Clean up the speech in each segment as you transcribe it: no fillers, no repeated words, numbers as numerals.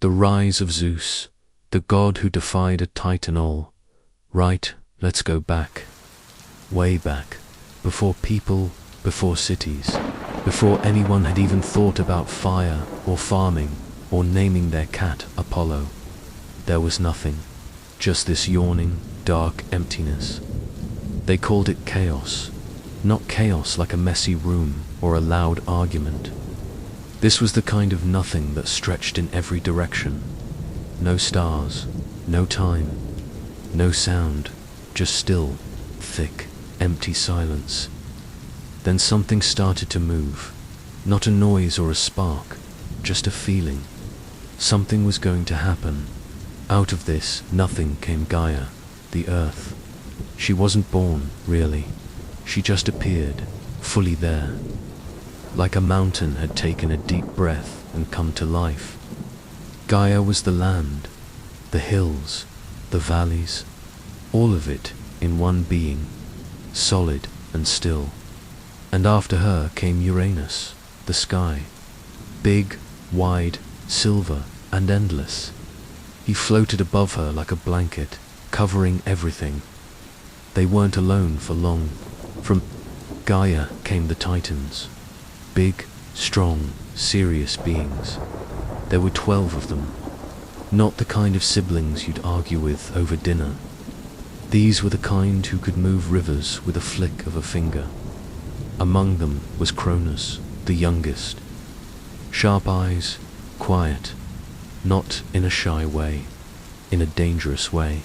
The rise of Zeus, the god who defied a titan all. Right, let's go back. Way back. Before people, before cities. Before anyone had even thought about fire or farming or naming their cat Apollo. There was nothing. Just this yawning, dark emptiness. They called it chaos. Not chaos like a messy room or a loud argument. This was the kind of nothing that stretched in every direction. No stars, no time, no sound, just still, thick, empty silence. Then something started to move. Not a noise or a spark, just a feeling. Something was going to happen. Out of this nothing came Gaia, the earth. She wasn't born, really. She just appeared, fully there. Like a mountain had taken a deep breath and come to life. Gaia was the land, the hills, the valleys, all of it in one being, solid and still. And after her came Uranus, the sky, big, wide, silver and endless. He floated above her like a blanket, covering everything. They weren't alone for long. From Gaia came the Titans, big, strong, serious beings. There were 12 of them, not the kind of siblings you'd argue with over dinner. These were the kind who could move rivers with a flick of a finger. Among them was Cronus, the youngest. Sharp eyes, quiet, not in a shy way, in a dangerous way.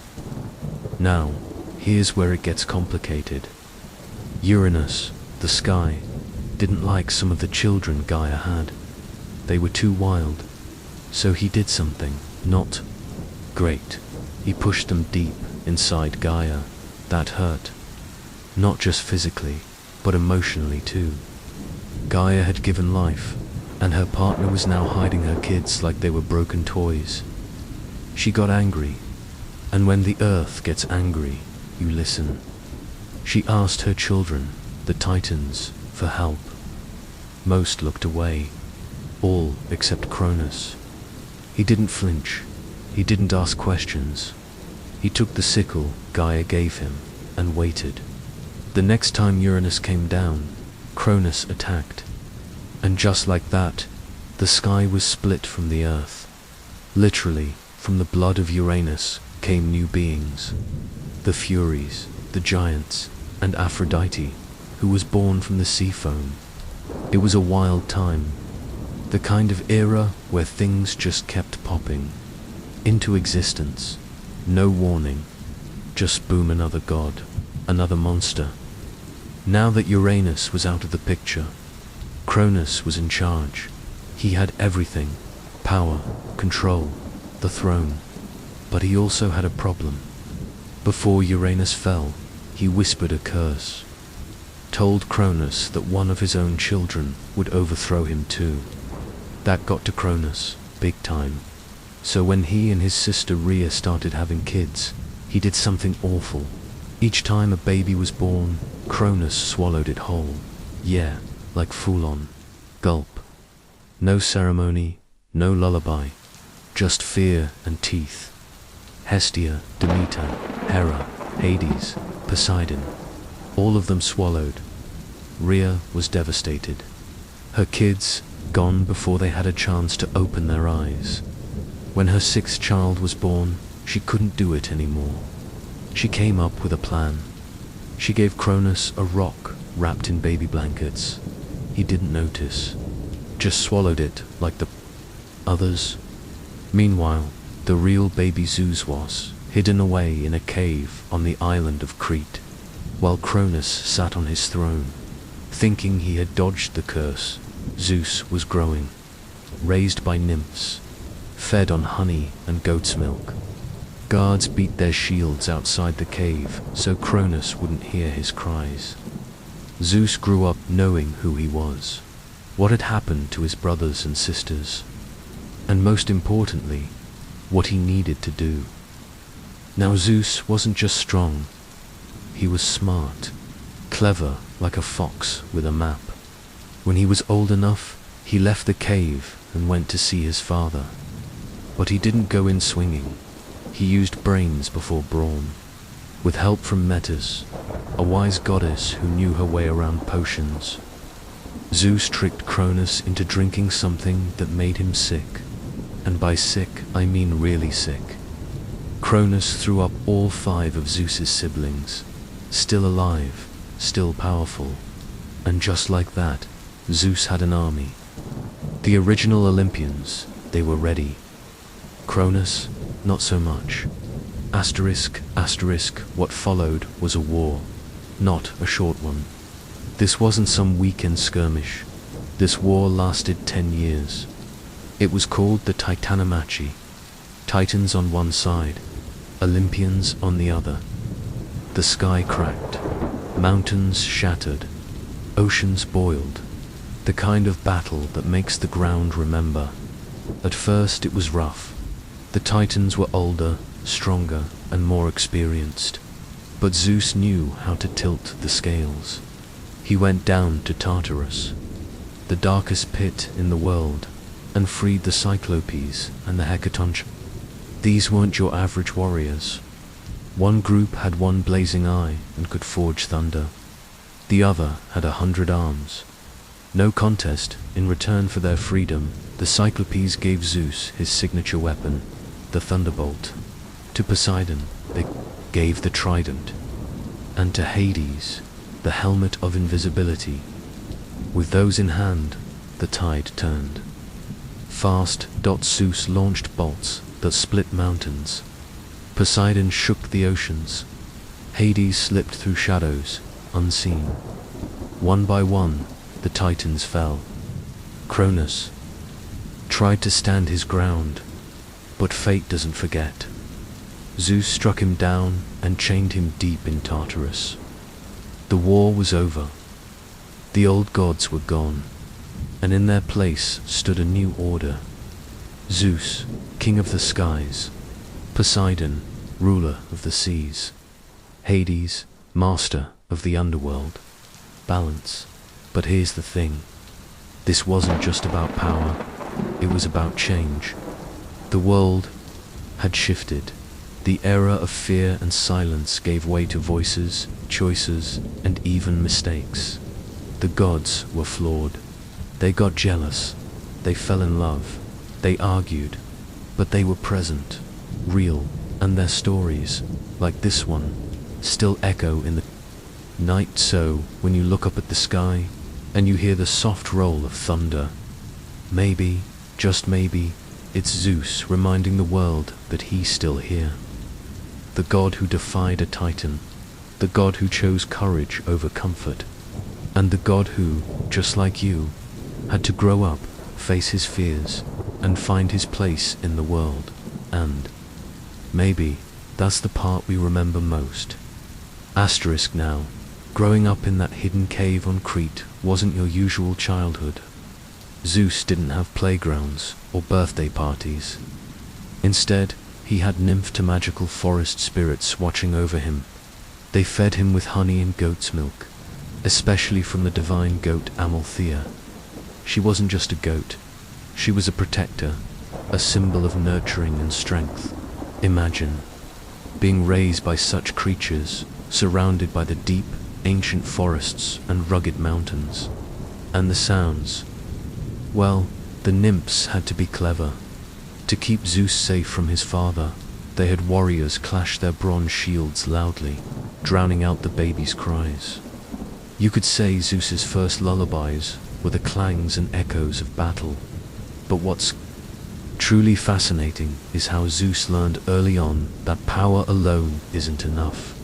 Now, here's where it gets complicated. Uranus, the sky, didn't like some of the children Gaia had. They were too wild, so he did something not great. He pushed them deep inside Gaia. That hurt. Not just physically, but emotionally too. Gaia had given life, and her partner was now hiding her kids like they were broken toys. She got angry, and when the earth gets angry, you listen. She asked her children, the Titans, for help. Most looked away, all except Cronus. He didn't flinch, he didn't ask questions. He took the sickle Gaia gave him and waited. The next time Uranus came down, Cronus attacked. And just like that, the sky was split from the earth. Literally, from the blood of Uranus came new beings. The Furies, the giants, and Aphrodite, who was born from the sea foam. It was a wild time. The kind of era where things just kept popping into existence. No warning. Just boom, another god, another monster. Now that Uranus was out of the picture, Cronus was in charge. He had everything, power, control, the throne. But he also had a problem. Before Uranus fell, he whispered a curse. Told Cronus that one of his own children would overthrow him too. That got to Cronus, big time. So when he and his sister Rhea started having kids, he did something awful. Each time a baby was born, Cronus swallowed it whole. Yeah, like full-on. Gulp. No ceremony, no lullaby. Just fear and teeth. Hestia, Demeter, Hera, Hades, Poseidon. All of them swallowed. Rhea was devastated. Her kids gone before they had a chance to open their eyes. When her 6th child was born, she couldn't do it anymore. She came up with a plan. She gave Cronus a rock wrapped in baby blankets. He didn't notice. Just swallowed it like the others. Meanwhile, the real baby Zeus was hidden away in a cave on the island of Crete, while Cronus sat on his throne. Thinking he had dodged the curse, Zeus was growing, raised by nymphs, fed on honey and goat's milk. Guards beat their shields outside the cave so Cronus wouldn't hear his cries. Zeus grew up knowing who he was, what had happened to his brothers and sisters, and most importantly, what he needed to do. Now Zeus wasn't just strong, he was smart, clever like a fox with a map. When he was old enough, he left the cave and went to see his father. But he didn't go in swinging. He used brains before brawn. With help from Metis, a wise goddess who knew her way around potions, Zeus tricked Cronus into drinking something that made him sick. And by sick, I mean really sick. Cronus threw up all 5 of Zeus's siblings, still alive, still powerful. And just like that, Zeus had an army. The original Olympians, they were ready. Cronus, not so much. Asterisk, asterisk, what followed was a war, not a short one. This wasn't some weekend skirmish. This war lasted 10 years. It was called the Titanomachi. Titans on one side, Olympians on the other. The sky cracked, mountains shattered, oceans boiled. The kind of battle that makes the ground remember. At first it was rough. The Titans were older, stronger, and more experienced. But Zeus knew how to tilt the scales. He went down to Tartarus, the darkest pit in the world, and freed the Cyclopes and the Hecatonch. These weren't your average warriors. One group had one blazing eye and could forge thunder. The other had 100 arms. No contest. In return for their freedom, the Cyclopes gave Zeus his signature weapon, the thunderbolt. To Poseidon, they gave the trident. And to Hades, the helmet of invisibility. With those in hand, the tide turned. Fast. Zeus launched bolts that split mountains. Poseidon shook the oceans. Hades slipped through shadows, unseen. One by one, the Titans fell. Cronus tried to stand his ground, but fate doesn't forget. Zeus struck him down and chained him deep in Tartarus. The war was over. The old gods were gone, and in their place stood a new order. Zeus, king of the skies. Poseidon, ruler of the seas. Hades, master of the underworld. Balance. But here's the thing. This wasn't just about power. It was about change. The world had shifted. The era of fear and silence gave way to voices, choices, and even mistakes. The gods were flawed. They got jealous. They fell in love. They argued. But they were present, real, and their stories, like this one, still echo in the night. So, when you look up at the sky, and you hear the soft roll of thunder, maybe, just maybe, it's Zeus reminding the world that he's still here. The god who defied a titan, the god who chose courage over comfort, and the god who, just like you, had to grow up, face his fears, and find his place in the world. And maybe that's the part we remember most. Asterisk now. Growing up in that hidden cave on Crete wasn't your usual childhood. Zeus didn't have playgrounds or birthday parties. Instead, he had nymph to magical forest spirits watching over him. They fed him with honey and goat's milk, especially from the divine goat Amalthea. She wasn't just a goat. She was a protector, a symbol of nurturing and strength. Imagine being raised by such creatures, surrounded by the deep, ancient forests and rugged mountains. And the sounds. Well, the nymphs had to be clever. To keep Zeus safe from his father, they had warriors clash their bronze shields loudly, drowning out the baby's cries. You could say Zeus's first lullabies were the clangs and echoes of battle. But what's truly fascinating is how Zeus learned early on that power alone isn't enough.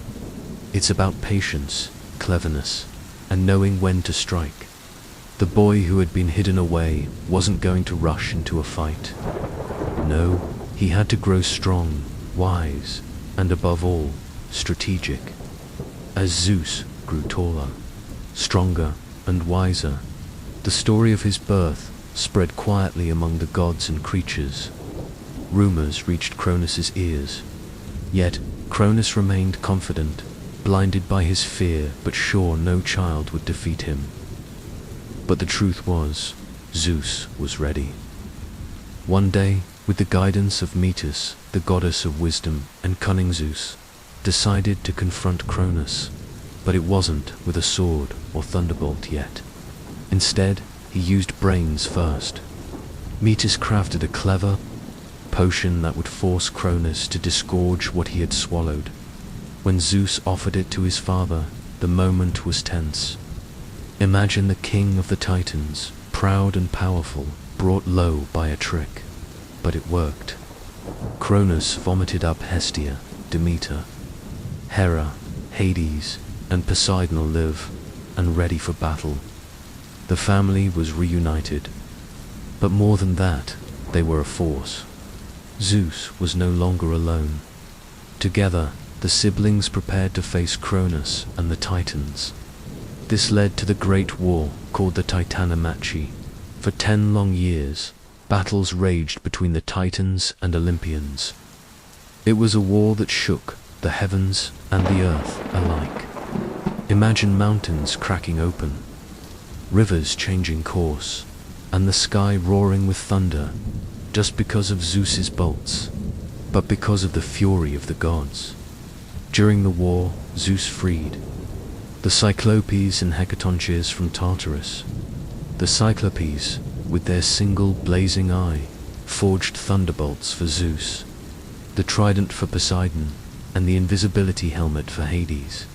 It's about patience, cleverness, and knowing when to strike. The boy who had been hidden away wasn't going to rush into a fight. No, he had to grow strong, wise, and above all, strategic. As Zeus grew taller, stronger, and wiser, the story of his birth spread quietly among the gods and creatures. Rumors reached Cronus's ears. Yet Cronus remained confident, blinded by his fear, but sure no child would defeat him. But the truth was, Zeus was ready. One day, With the guidance of Metis, the goddess of wisdom, and cunning Zeus, decided to confront Cronus, but it wasn't with a sword or thunderbolt yet. Instead, he used brains first. Metis crafted a clever potion that would force Cronus to disgorge what he had swallowed. When Zeus offered it to his father, the moment was tense. Imagine the king of the Titans, proud and powerful, brought low by a trick. But it worked. Cronus vomited up Hestia, Demeter, Hera, Hades, and Poseidon live and ready for battle. The family was reunited. But more than that, they were a force. Zeus was no longer alone. Together, the siblings prepared to face Cronus and the Titans. This led to the Great War called the Titanomachy. For 10 long years, battles raged between the Titans and Olympians. It was a war that shook the heavens and the earth alike. Imagine mountains cracking open, rivers changing course, and the sky roaring with thunder, just because of Zeus's bolts, but because of the fury of the gods. During the war, Zeus freed the Cyclopes and Hecatonches from Tartarus. The Cyclopes, with their single blazing eye, forged thunderbolts for Zeus, the trident for Poseidon, and the invisibility helmet for Hades.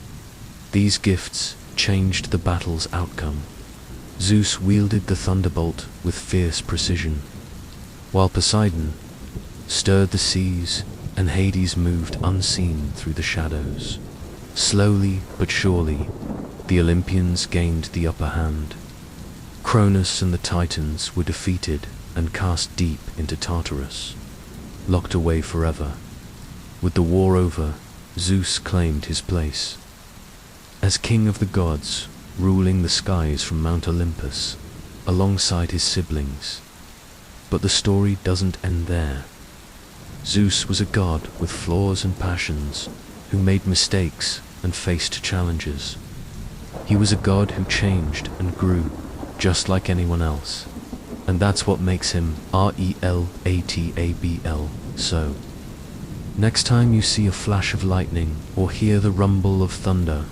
These gifts changed the battle's outcome. Zeus wielded the thunderbolt with fierce precision, while Poseidon stirred the seas and Hades moved unseen through the shadows. Slowly but surely, the Olympians gained the upper hand. Cronus and the Titans were defeated and cast deep into Tartarus, locked away forever. With the war over, Zeus claimed his place as king of the gods, ruling the skies from Mount Olympus, alongside his siblings. But the story doesn't end there. Zeus was a god with flaws and passions, who made mistakes and faced challenges. He was a god who changed and grew, just like anyone else. And that's what makes him relatable. So, next time you see a flash of lightning or hear the rumble of thunder,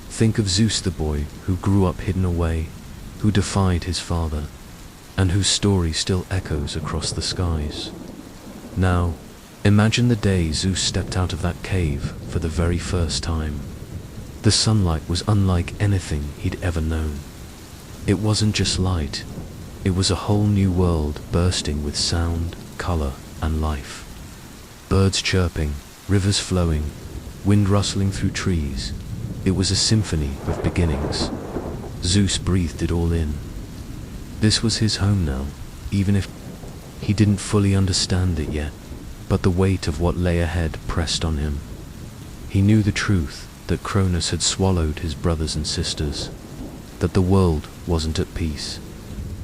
think of Zeus the boy who grew up hidden away, who defied his father, and whose story still echoes across the skies. Now, imagine the day Zeus stepped out of that cave for the very first time. The sunlight was unlike anything he'd ever known. It wasn't just light, it was a whole new world bursting with sound, color, and life. Birds chirping, rivers flowing, wind rustling through trees. It was a symphony of beginnings. Zeus breathed it all in. This was his home now, even if he didn't fully understand it yet, but the weight of what lay ahead pressed on him. He knew the truth that Cronus had swallowed his brothers and sisters, that the world wasn't at peace.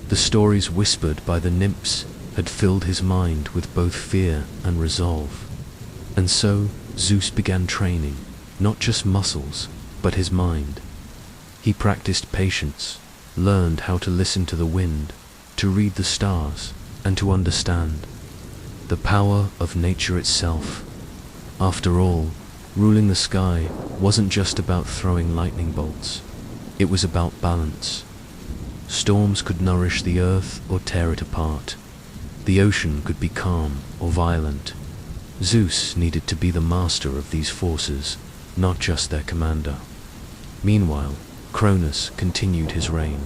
The stories whispered by the nymphs had filled his mind with both fear and resolve. And so Zeus began training, not just muscles, but his mind. He practiced patience, learned how to listen to the wind, to read the stars, and to understand the power of nature itself. After all, ruling the sky wasn't just about throwing lightning bolts. It was about balance. Storms could nourish the earth or tear it apart. The ocean could be calm or violent. Zeus needed to be the master of these forces, not just their commander. Meanwhile, Cronus continued his reign,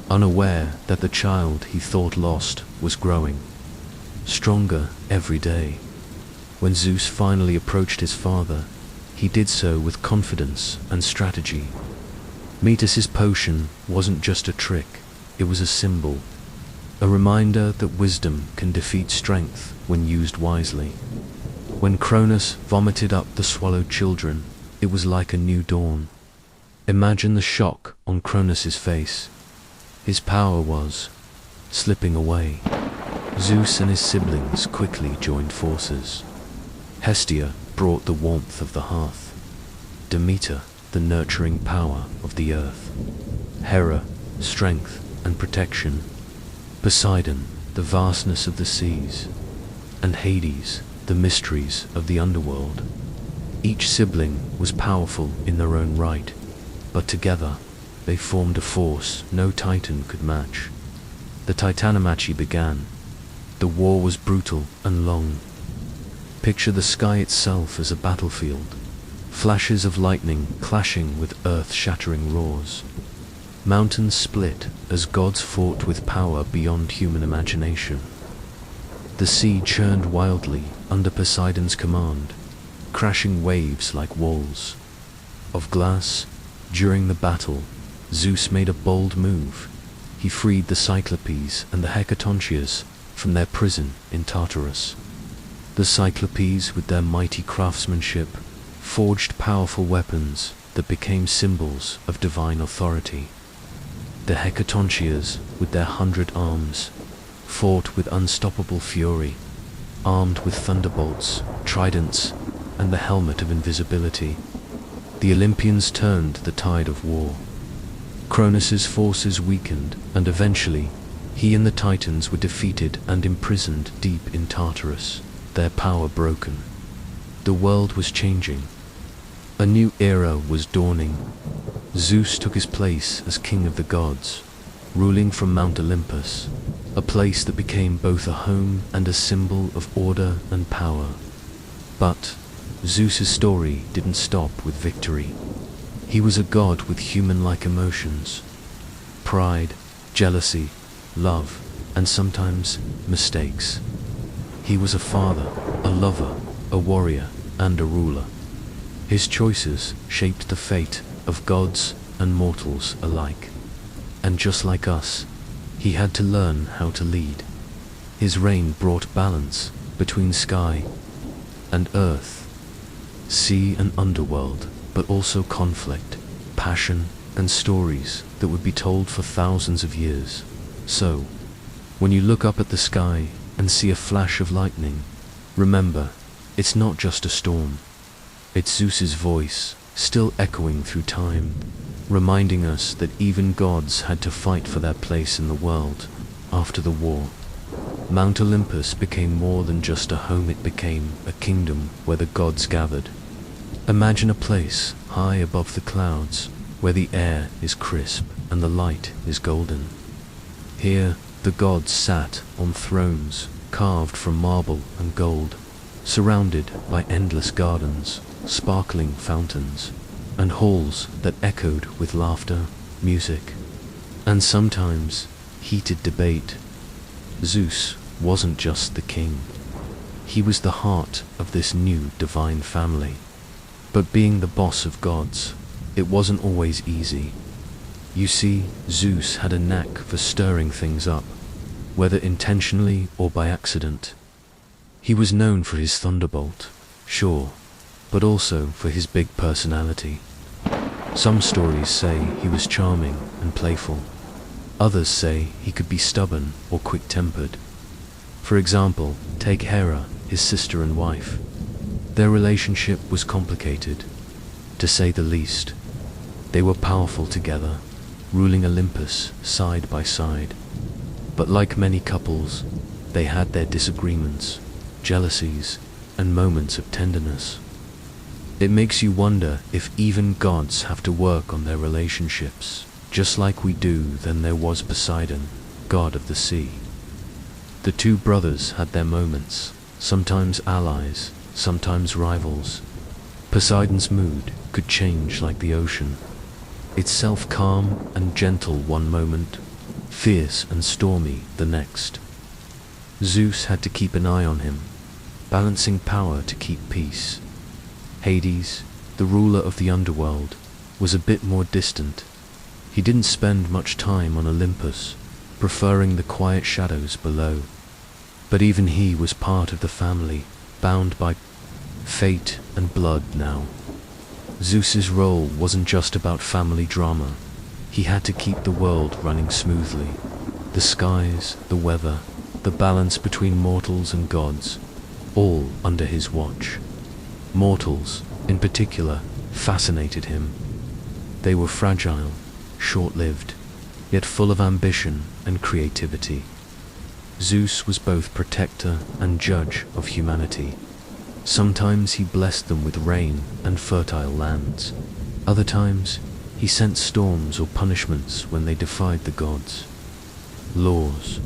unaware that the child he thought lost was growing, stronger every day. When Zeus finally approached his father, he did so with confidence and strategy. Metis's potion wasn't just a trick, it was a symbol, a reminder that wisdom can defeat strength when used wisely. When Cronus vomited up the swallowed children, it was like a new dawn. Imagine the shock on Cronus's face. His power was slipping away. Zeus and his siblings quickly joined forces. Hestia brought the warmth of the hearth, Demeter the nurturing power of the earth, Hera strength and protection, Poseidon the vastness of the seas, and Hades, the mysteries of the underworld. Each sibling was powerful in their own right, but together they formed a force no titan could match. The Titanomachi began. The war was brutal and long. Picture the sky itself as a battlefield, flashes of lightning clashing with earth-shattering roars. Mountains split as gods fought with power beyond human imagination. The sea churned wildly under Poseidon's command, crashing waves like walls of glass. During the battle, Zeus made a bold move. He freed the Cyclopes and the Hecatoncheires from their prison in Tartarus. The Cyclopes, with their mighty craftsmanship, forged powerful weapons that became symbols of divine authority. The Hecatoncheires, with their 100 arms, fought with unstoppable fury, armed with thunderbolts, tridents, and the helmet of invisibility. The Olympians turned the tide of war. Cronus's forces weakened, and eventually he and the Titans were defeated and imprisoned deep in Tartarus, their power broken. The world was changing. A new era was dawning. Zeus took his place as king of the gods, ruling from Mount Olympus, a place that became both a home and a symbol of order and power. But Zeus's story didn't stop with victory. He was a god with human-like emotions: pride, jealousy, love, and sometimes mistakes. He was a father, a lover, a warrior, and a ruler. His choices shaped the fate of gods and mortals alike. And just like us, he had to learn how to lead. His reign brought balance between sky and earth, sea and underworld, but also conflict, passion, and stories that would be told for thousands of years. So, when you look up at the sky and see a flash of lightning, remember, it's not just a storm. It's Zeus's voice, still echoing through time, reminding us that even gods had to fight for their place in the world. After the war, Mount Olympus became more than just a home. It became a kingdom where the gods gathered. Imagine a place high above the clouds, where the air is crisp and the light is golden. Here, the gods sat on thrones carved from marble and gold, surrounded by endless gardens, sparkling fountains, and halls that echoed with laughter, music, and sometimes heated debate. Zeus wasn't just the king. He was the heart of this new divine family. But being the boss of gods, it wasn't always easy. You see, Zeus had a knack for stirring things up, whether intentionally or by accident. He was known for his thunderbolt, sure, but also for his big personality. Some stories say he was charming and playful. Others say he could be stubborn or quick-tempered. For example, take Hera, his sister and wife. Their relationship was complicated, to say the least. They were powerful together, ruling Olympus side by side. But like many couples, they had their disagreements, jealousies, and moments of tenderness. It makes you wonder if even gods have to work on their relationships, just like we do. Then there was Poseidon, god of the sea. The two brothers had their moments, sometimes allies, sometimes rivals. Poseidon's mood could change like the ocean, itself calm and gentle one moment, fierce and stormy the next. Zeus had to keep an eye on him, balancing power to keep peace. Hades, the ruler of the underworld, was a bit more distant. He didn't spend much time on Olympus, preferring the quiet shadows below. But even he was part of the family, bound by fate and blood now. Zeus's role wasn't just about family drama. He had to keep the world running smoothly. The skies, the weather, the balance between mortals and gods, all under his watch. Mortals, in particular, fascinated him. They were fragile, short-lived, yet full of ambition and creativity. Zeus was both protector and judge of humanity. Sometimes he blessed them with rain and fertile lands. Other times, he sent storms or punishments when they defied the gods. Laws.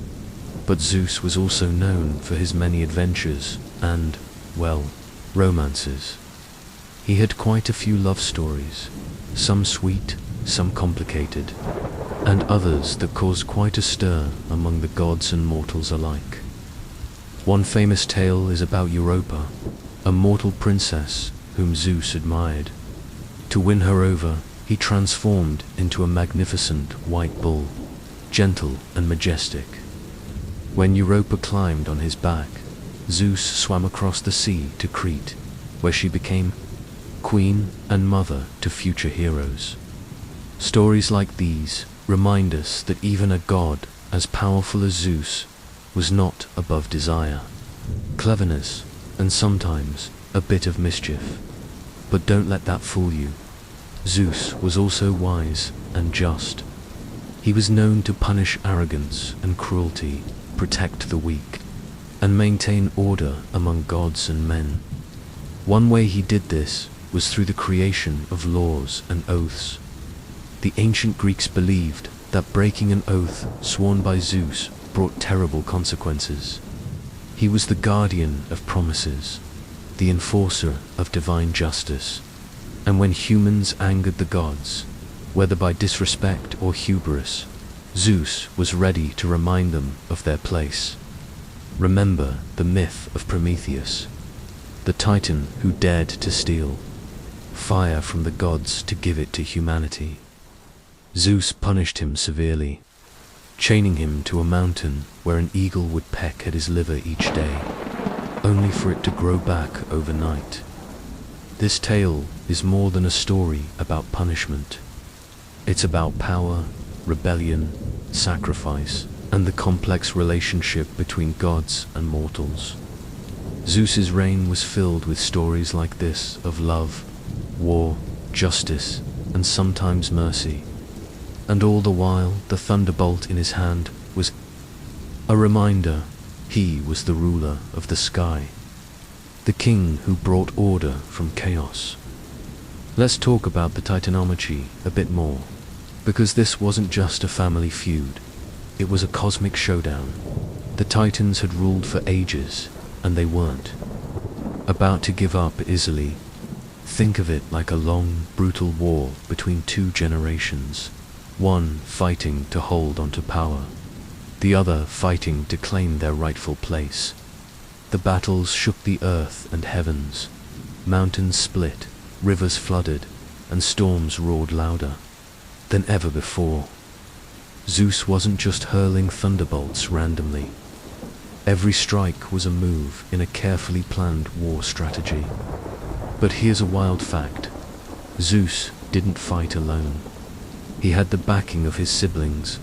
But Zeus was also known for his many adventures and, well, romances. He had quite a few love stories, some sweet, some complicated, and others that caused quite a stir among the gods and mortals alike. One famous tale is about Europa, a mortal princess whom Zeus admired. To win her over, he transformed into a magnificent white bull, gentle and majestic. When Europa climbed on his back, Zeus swam across the sea to Crete, where she became queen and mother to future heroes. Stories like these remind us that even a god as powerful as Zeus was not above desire, cleverness, and sometimes a bit of mischief. But don't let that fool you. Zeus was also wise and just. He was known to punish arrogance and cruelty, protect the weak, and maintain order among gods and men. One way he did this was through the creation of laws and oaths. The ancient Greeks believed that breaking an oath sworn by Zeus brought terrible consequences. He was the guardian of promises, the enforcer of divine justice, and when humans angered the gods, whether by disrespect or hubris, Zeus was ready to remind them of their place. Remember the myth of Prometheus, the titan who dared to steal fire from the gods to give it to humanity. Zeus punished him severely, chaining him to a mountain where an eagle would peck at his liver each day, only for it to grow back overnight. This tale is more than a story about punishment. It's about power, rebellion, sacrifice, and the complex relationship between gods and mortals. Zeus's reign was filled with stories like this of love, war, justice, and sometimes mercy. And all the while, the thunderbolt in his hand was a reminder he was the ruler of the sky, the king who brought order from chaos. Let's talk about the Titanomachy a bit more, because this wasn't just a family feud, it was a cosmic showdown. The Titans had ruled for ages, and they weren't about to give up easily. Think of it like a long, brutal war between two generations, one fighting to hold onto power, the other fighting to claim their rightful place. The battles shook the earth and heavens. Mountains split, rivers flooded, and storms roared louder than ever before. Zeus wasn't just hurling thunderbolts randomly. Every strike was a move in a carefully planned war strategy. But here's a wild fact. Zeus didn't fight alone. He had the backing of his siblings,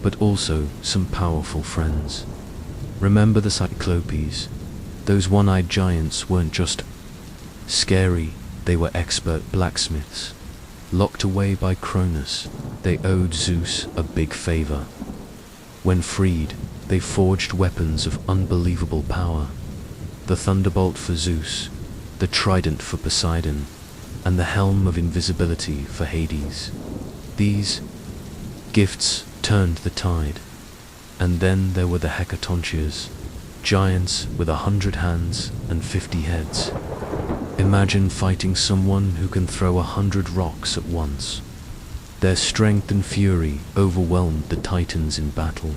but also some powerful friends. Remember the Cyclopes? Those one-eyed giants weren't just scary, they were expert blacksmiths. Locked away by Cronus, they owed Zeus a big favor. When freed, they forged weapons of unbelievable power. The thunderbolt for Zeus, the trident for Poseidon, and the helm of invisibility for Hades. These gifts turned the tide. And then there were the Hecatoncheires, giants with 100 hands and 50 heads. Imagine fighting someone who can throw 100 rocks at once. Their strength and fury overwhelmed the Titans in battle.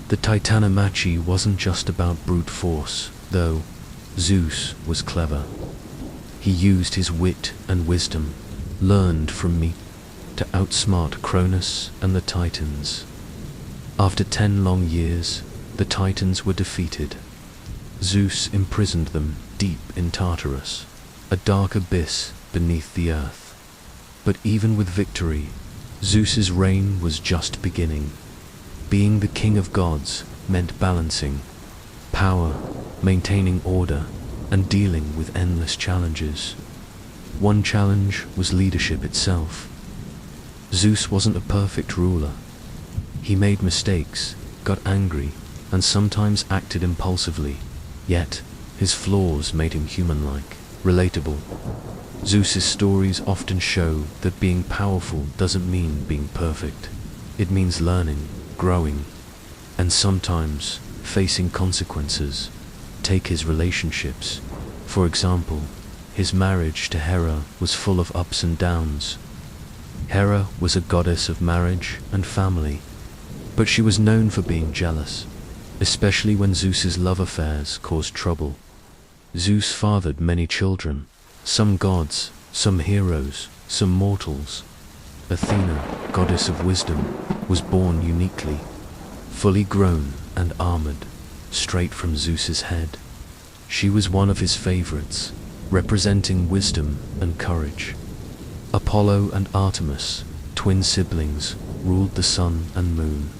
The Titanomachy wasn't just about brute force, though. Zeus was clever. He used his wit and wisdom, learned from me, to outsmart Cronus and the Titans. After 10 long years, the Titans were defeated. Zeus imprisoned them deep in Tartarus, a dark abyss beneath the earth. But even with victory, Zeus's reign was just beginning. Being the king of gods meant balancing power, maintaining order, and dealing with endless challenges. One challenge was leadership itself. Zeus wasn't a perfect ruler. He made mistakes, got angry, and sometimes acted impulsively, yet his flaws made him human-like, relatable. Zeus's stories often show that being powerful doesn't mean being perfect. It means learning, growing, and sometimes facing consequences. Take his relationships. For example, his marriage to Hera was full of ups and downs. Hera was a goddess of marriage and family, but she was known for being jealous, especially when Zeus's love affairs caused trouble. Zeus fathered many children, some gods, some heroes, some mortals. Athena, goddess of wisdom, was born uniquely, fully grown and armored, straight from Zeus's head. She was one of his favorites, representing wisdom and courage. Apollo and Artemis, twin siblings, ruled the sun and moon.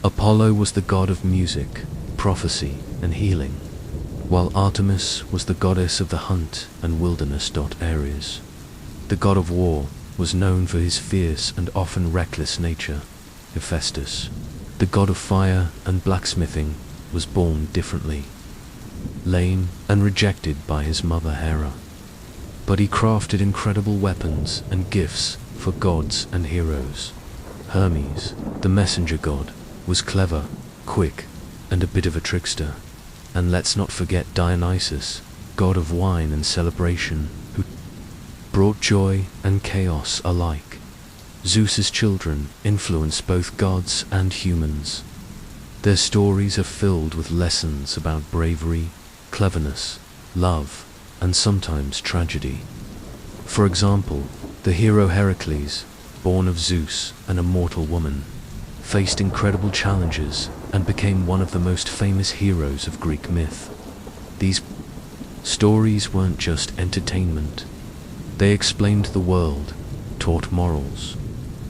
Apollo was the god of music, prophecy, and healing, while Artemis was the goddess of the hunt and wilderness. Ares, the god of war, was known for his fierce and often reckless nature. Hephaestus, the god of fire and blacksmithing, was born differently, lame and rejected by his mother Hera. But he crafted incredible weapons and gifts for gods and heroes. Hermes, the messenger god, was clever, quick, and a bit of a trickster. And let's not forget Dionysus, god of wine and celebration, who brought joy and chaos alike. Zeus's children influenced both gods and humans. Their stories are filled with lessons about bravery, cleverness, love, and sometimes tragedy. For example, the hero Heracles, born of Zeus and a mortal woman, faced incredible challenges and became one of the most famous heroes of Greek myth. These stories weren't just entertainment. They explained the world, taught morals,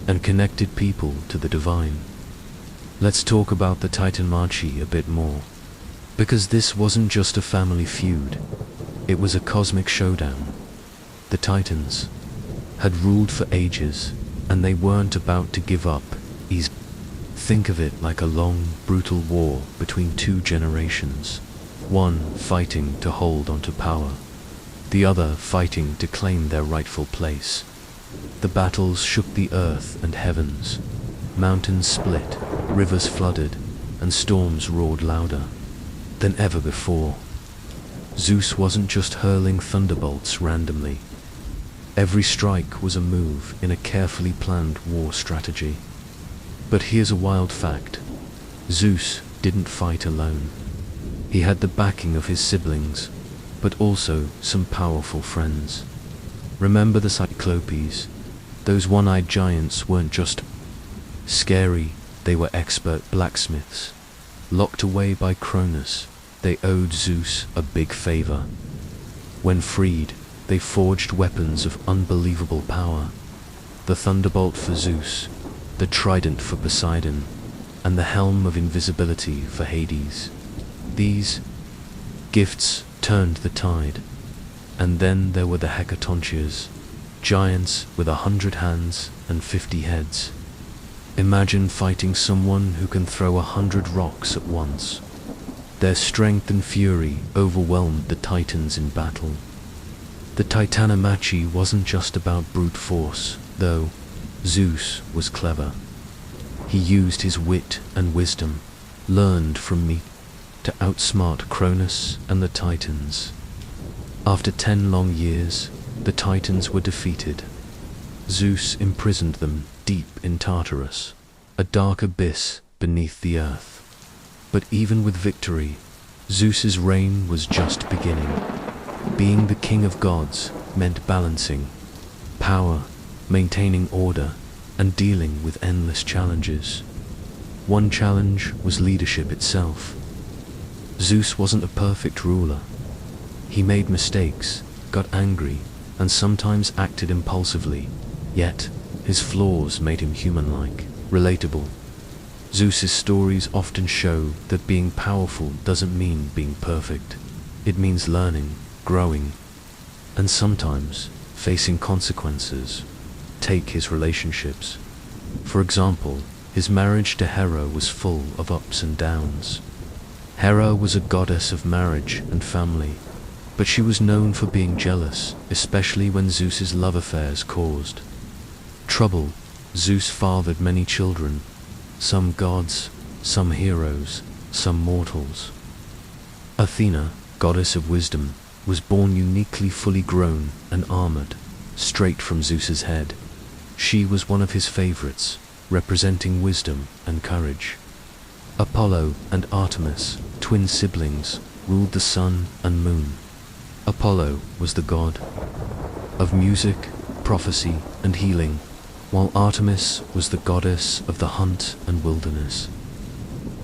and connected people to the divine. Let's talk about the Titanmachi a bit more, because this wasn't just a family feud, it was a cosmic showdown. The Titans had ruled for ages, and they weren't about to give up easily. Think of it like a long, brutal war between two generations, one fighting to hold onto power, the other fighting to claim their rightful place. The battles shook the earth and heavens. Mountains split, rivers flooded, and storms roared louder than ever before. Zeus wasn't just hurling thunderbolts randomly. Every strike was a move in a carefully planned war strategy. But here's a wild fact. Zeus didn't fight alone. He had the backing of his siblings, but also some powerful friends. Remember the Cyclopes? Those one-eyed giants weren't just scary, they were expert blacksmiths. Locked away by Cronus, they owed Zeus a big favor. When freed, they forged weapons of unbelievable power. The thunderbolt for Zeus, the trident for Poseidon, and the helm of invisibility for Hades. These gifts turned the tide. And then there were the Hecatoncheires, giants with 100 hands and 50 heads. Imagine fighting someone who can throw 100 rocks at once. Their strength and fury overwhelmed the Titans in battle. The Titanmachi wasn't just about brute force, though. Zeus was clever. He used his wit and wisdom, learned from me, to outsmart Cronus and the Titans. After 10 long years, the Titans were defeated. Zeus imprisoned them deep in Tartarus, a dark abyss beneath the earth. But even with victory, Zeus's reign was just beginning. Being the king of gods meant balancing power, maintaining order, and dealing with endless challenges. One challenge was leadership itself. Zeus wasn't a perfect ruler. He made mistakes, got angry, and sometimes acted impulsively, yet his flaws made him human-like, relatable. Zeus's stories often show that being powerful doesn't mean being perfect. It means learning, growing, and sometimes facing consequences. Take his relationships. For example, his marriage to Hera was full of ups and downs. Hera was a goddess of marriage and family, but she was known for being jealous, especially when Zeus's love affairs caused trouble. Zeus fathered many children, some gods, some heroes, some mortals. Athena, goddess of wisdom, was born uniquely fully grown and armored, straight from Zeus's head. She was one of his favorites, representing wisdom and courage. Apollo and Artemis, twin siblings, ruled the sun and moon. Apollo was the god of music, prophecy, and healing, while Artemis was the goddess of the hunt and wilderness.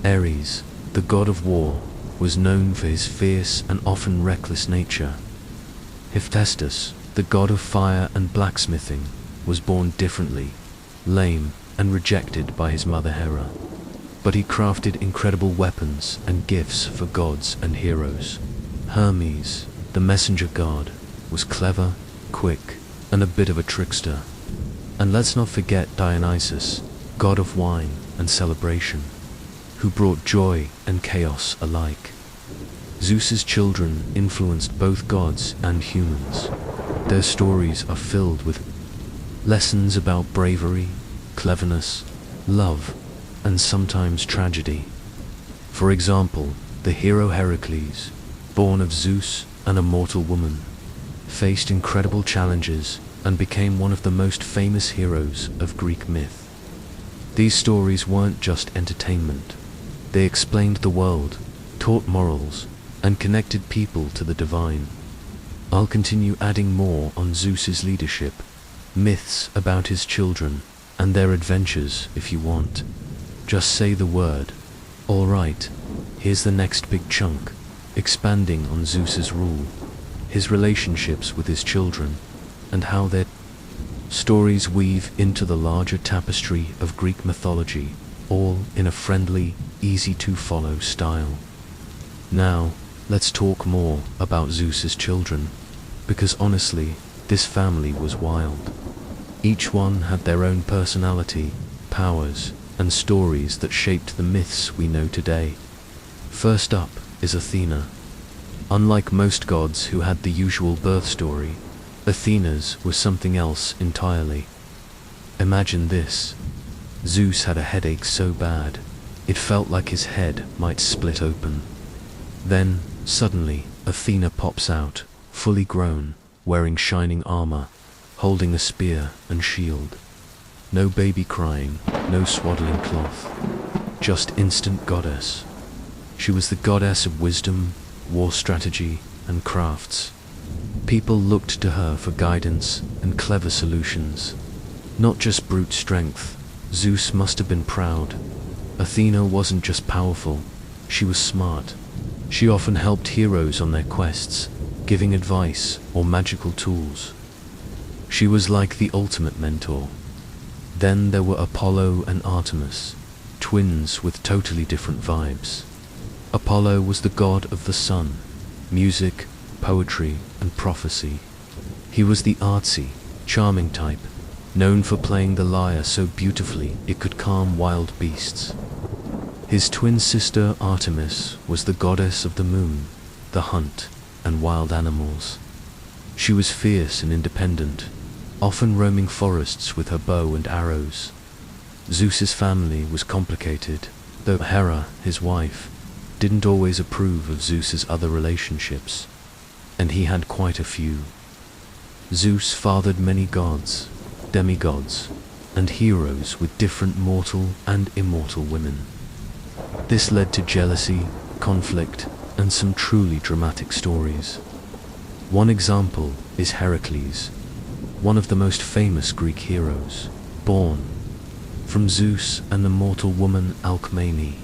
Ares, the god of war, was known for his fierce and often reckless nature. Hephaestus, the god of fire and blacksmithing, was born differently, lame and rejected by his mother Hera. But he crafted incredible weapons and gifts for gods and heroes. Hermes, the messenger god, was clever, quick, and a bit of a trickster. And let's not forget Dionysus, god of wine and celebration, who brought joy and chaos alike. Zeus's children influenced both gods and humans. Their stories are filled with lessons about bravery, cleverness, love, and sometimes tragedy. For example, the hero Heracles, born of Zeus and a mortal woman, faced incredible challenges and became one of the most famous heroes of Greek myth. These stories weren't just entertainment. They explained the world, taught morals, and connected people to the divine. I'll continue adding more on Zeus's leadership, myths about his children, and their adventures if you want. Just say the word. Alright, here's the next big chunk, expanding on Zeus's rule, his relationships with his children, and how their stories weave into the larger tapestry of Greek mythology, all in a friendly, easy-to-follow style. Now, let's talk more about Zeus's children, because honestly, this family was wild. Each one had their own personality, powers, and stories that shaped the myths we know today. First up is Athena. Unlike most gods who had the usual birth story, Athena's was something else entirely. Imagine this. Zeus had a headache so bad, it felt like his head might split open. Then, suddenly, Athena pops out, fully grown, wearing shining armor, holding a spear and shield. No baby crying, no swaddling cloth, just instant goddess. She was the goddess of wisdom, war strategy, and crafts. People looked to her for guidance and clever solutions, not just brute strength. Zeus must have been proud. Athena wasn't just powerful, she was smart. She often helped heroes on their quests, giving advice or magical tools. She was like the ultimate mentor. Then there were Apollo and Artemis, twins with totally different vibes. Apollo was the god of the sun, music, poetry, and prophecy. He was the artsy, charming type, known for playing the lyre so beautifully it could calm wild beasts. His twin sister Artemis was the goddess of the moon, the hunt, and wild animals. She was fierce and independent, often roaming forests with her bow and arrows. Zeus's family was complicated, though Hera, his wife, didn't always approve of Zeus's other relationships, and he had quite a few. Zeus fathered many gods, demigods, and heroes with different mortal and immortal women. This led to jealousy, conflict, and some truly dramatic stories. One example is Heracles, one of the most famous Greek heroes, born from Zeus and the mortal woman Alcmene.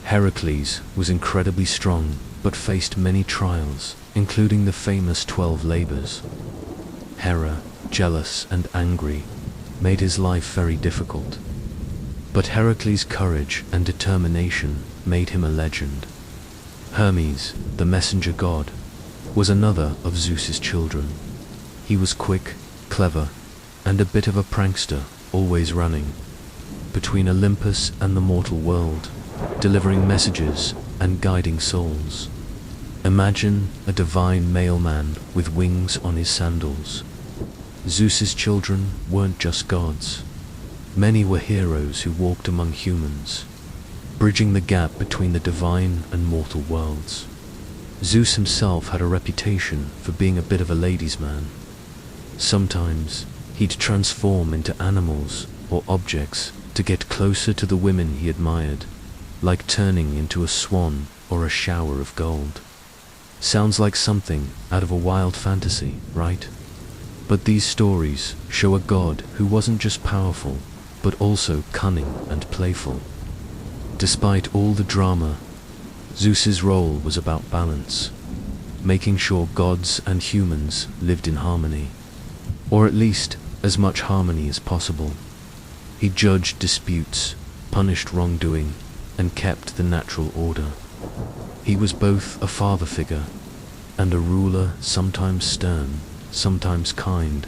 Heracles was incredibly strong, but faced many trials, including the famous 12 labors. Hera, jealous and angry, made his life very difficult. But Heracles' courage and determination made him a legend. Hermes, the messenger god, was another of Zeus's children. He was quick, clever, and a bit of a prankster, always running between Olympus and the mortal world, delivering messages and guiding souls. Imagine a divine mailman with wings on his sandals. Zeus's children weren't just gods. Many were heroes who walked among humans, bridging the gap between the divine and mortal worlds. Zeus himself had a reputation for being a bit of a ladies' man. Sometimes he'd transform into animals or objects to get closer to the women he admired, like turning into a swan or a shower of gold. Sounds like something out of a wild fantasy, right? But these stories show a god who wasn't just powerful, but also cunning and playful. Despite all the drama, Zeus's role was about balance, making sure gods and humans lived in harmony, or at least as much harmony as possible. He judged disputes, punished wrongdoing, and kept the natural order. He was both a father figure and a ruler, sometimes stern, sometimes kind,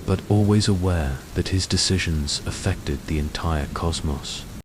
but always aware that his decisions affected the entire cosmos.